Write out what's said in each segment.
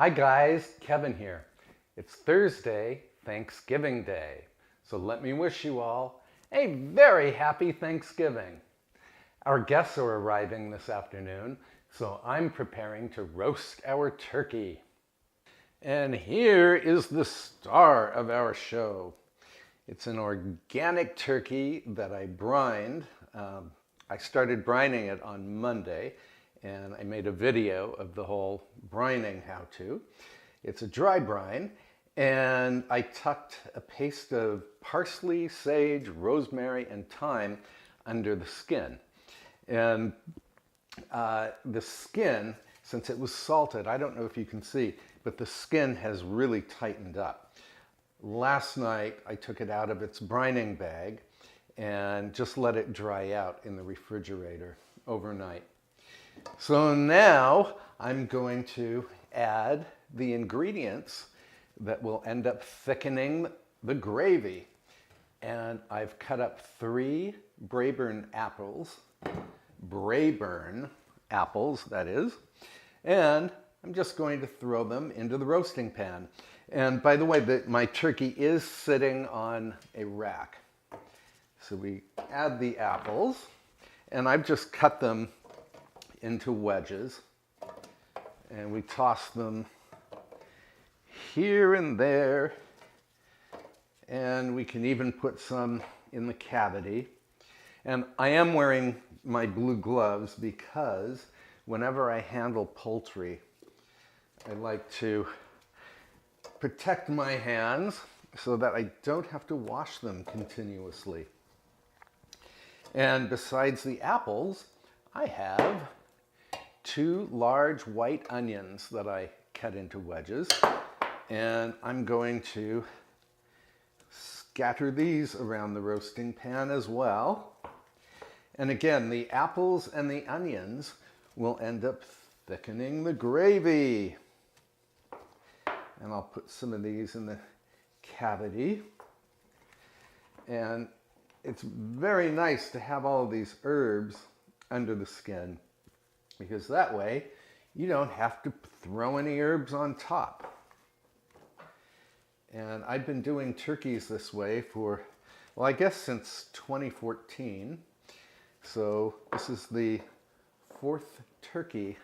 Hi guys, Kevin here. It's Thursday, Thanksgiving Day. So let me wish you all a very happy Thanksgiving. Our guests are arriving this afternoon, so I'm preparing to roast our turkey. And here is the star of our show. It's an organic turkey that I brined. I started brining it on Monday, and I made a video of the whole brining how-to. It's a dry brine, and I tucked a paste of parsley, sage, rosemary, and thyme under the skin. And the skin, since it was salted, I don't know if you can see, but the skin has really tightened up. Last night, I took it out of its brining bag and just let it dry out in the refrigerator overnight. So now I'm going to add the ingredients that will end up thickening the gravy. And I've cut up 3 Braeburn apples, that is, and I'm just going to throw them into the roasting pan. And by the way, my turkey is sitting on a rack. So we add the apples, and I've just cut them into wedges, and we toss them here and there, and we can even put some in the cavity. And I am wearing my blue gloves because whenever I handle poultry, I like to protect my hands so that I don't have to wash them continuously. And besides the apples, I have 2 large white onions that I cut into wedges, and I'm going to scatter these around the roasting pan as well. And again, the apples and the onions will end up thickening the gravy. And I'll put some of these in the cavity. And it's very nice to have all of these herbs under the skin, because that way you don't have to throw any herbs on top. And I've been doing turkeys this way for, well, I guess since 2014. So this is the 4th turkey.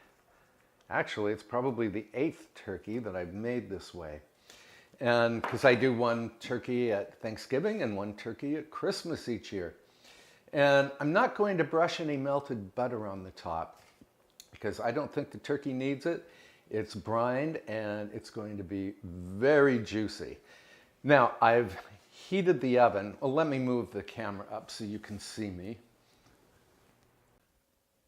Actually, it's probably the 8th turkey that I've made this way. And because I do 1 turkey at Thanksgiving and 1 turkey at Christmas each year. And I'm not going to brush any melted butter on the top because I don't think the turkey needs it. It's brined and it's going to be very juicy. Now, I've heated the oven. Well, let me move the camera up so you can see me.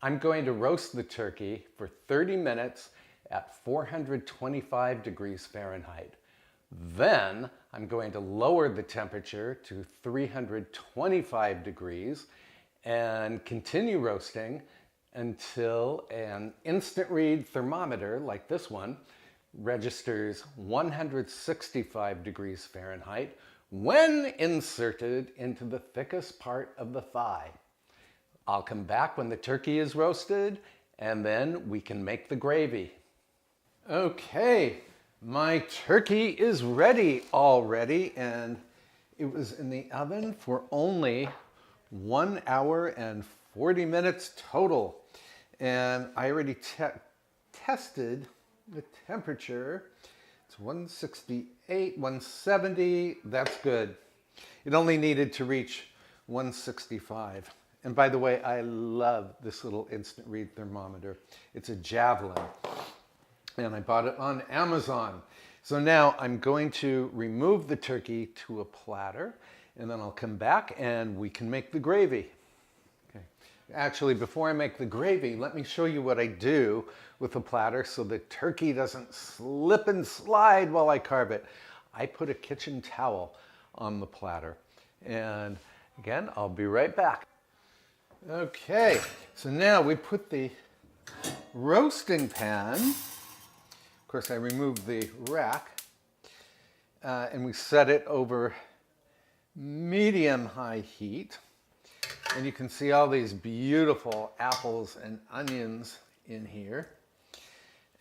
I'm going to roast the turkey for 30 minutes at 425 degrees Fahrenheit. Then I'm going to lower the temperature to 325 degrees and continue roasting until an instant read thermometer like this one registers 165 degrees Fahrenheit when inserted into the thickest part of the thigh. I'll come back when the turkey is roasted, and then we can make the gravy. Okay, my turkey is ready already, and it was in the oven for only 1 hour and 40 minutes total. And I already tested the temperature. It's 168, 170, that's good. It only needed to reach 165. And by the way, I love this little instant read thermometer. It's a Javelin, and I bought it on Amazon. So now I'm going to remove the turkey to a platter, and then I'll come back and we can make the gravy. Okay. Actually, before I make the gravy, let me show you what I do with the platter so the turkey doesn't slip and slide while I carve it. I put a kitchen towel on the platter. And again, I'll be right back. Okay, so now we put the roasting pan. Of course, I removed the rack, and we set it over medium-high heat. And you can see all these beautiful apples and onions in here.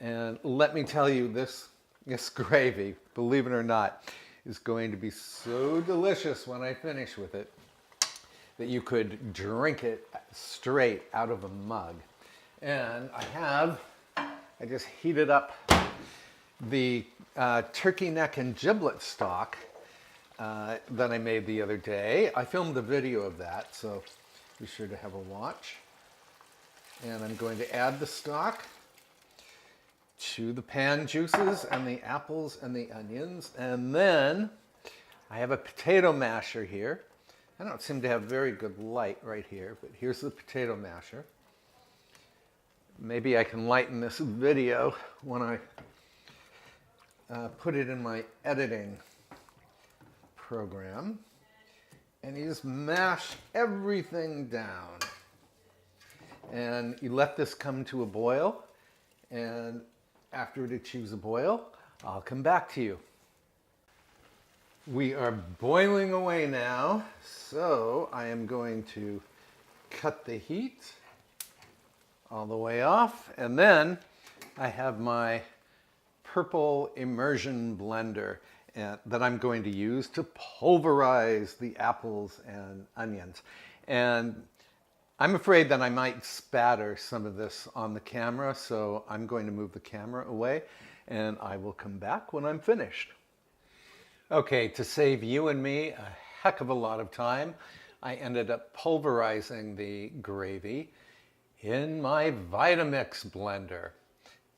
And let me tell you, this This gravy, believe it or not, is going to be so delicious when I finish with it that you could drink it straight out of a mug. And I just heated up the turkey neck and giblet stock that I made the other day. I filmed a video of that, so be sure to have a watch. And I'm going to add the stock to the pan juices and the apples and the onions. And then I have a potato masher here. I don't seem to have very good light right here, but here's the potato masher. Maybe I can lighten this video when I put it in my editing program. And you just mash everything down. And you let this come to a boil. And after it achieves a boil, I'll come back to you. We are boiling away now, so I am going to cut the heat all the way off, and then I have my purple immersion blender that I'm going to use to pulverize the apples and onions. And I'm afraid that I might spatter some of this on the camera, so I'm going to move the camera away, and I will come back when I'm finished. Okay, to save you and me a heck of a lot of time, I ended up pulverizing the gravy in my Vitamix blender.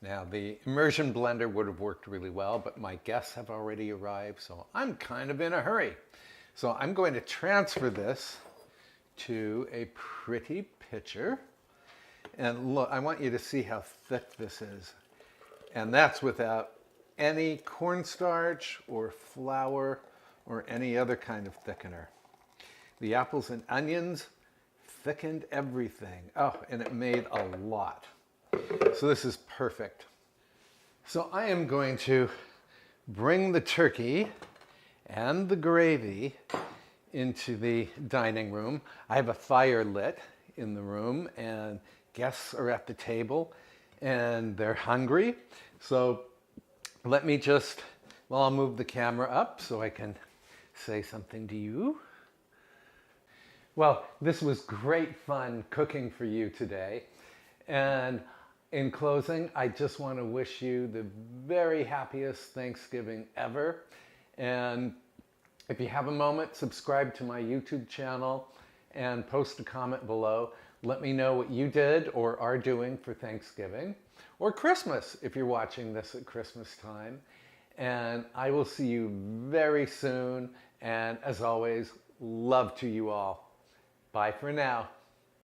Now, the immersion blender would have worked really well, but my guests have already arrived, so I'm kind of in a hurry. So I'm going to transfer this to a pretty pitcher. And look, I want you to see how thick this is. And that's without any cornstarch or flour or any other kind of thickener. The apples and onions thickened everything. Oh, and it made a lot. So this is perfect. So I am going to bring the turkey and the gravy into the dining room. I have a fire lit in the room and guests are at the table and they're hungry. So let me just, well, I'll move the camera up so I can say something to you. Well, this was great fun cooking for you today. And in closing, I just want to wish you the very happiest Thanksgiving ever. And if you have a moment, subscribe to my YouTube channel and post a comment below. Let me know what you did or are doing for Thanksgiving or Christmas if you're watching this at Christmas time. And I will see you very soon. And as always, love to you all. Bye for now.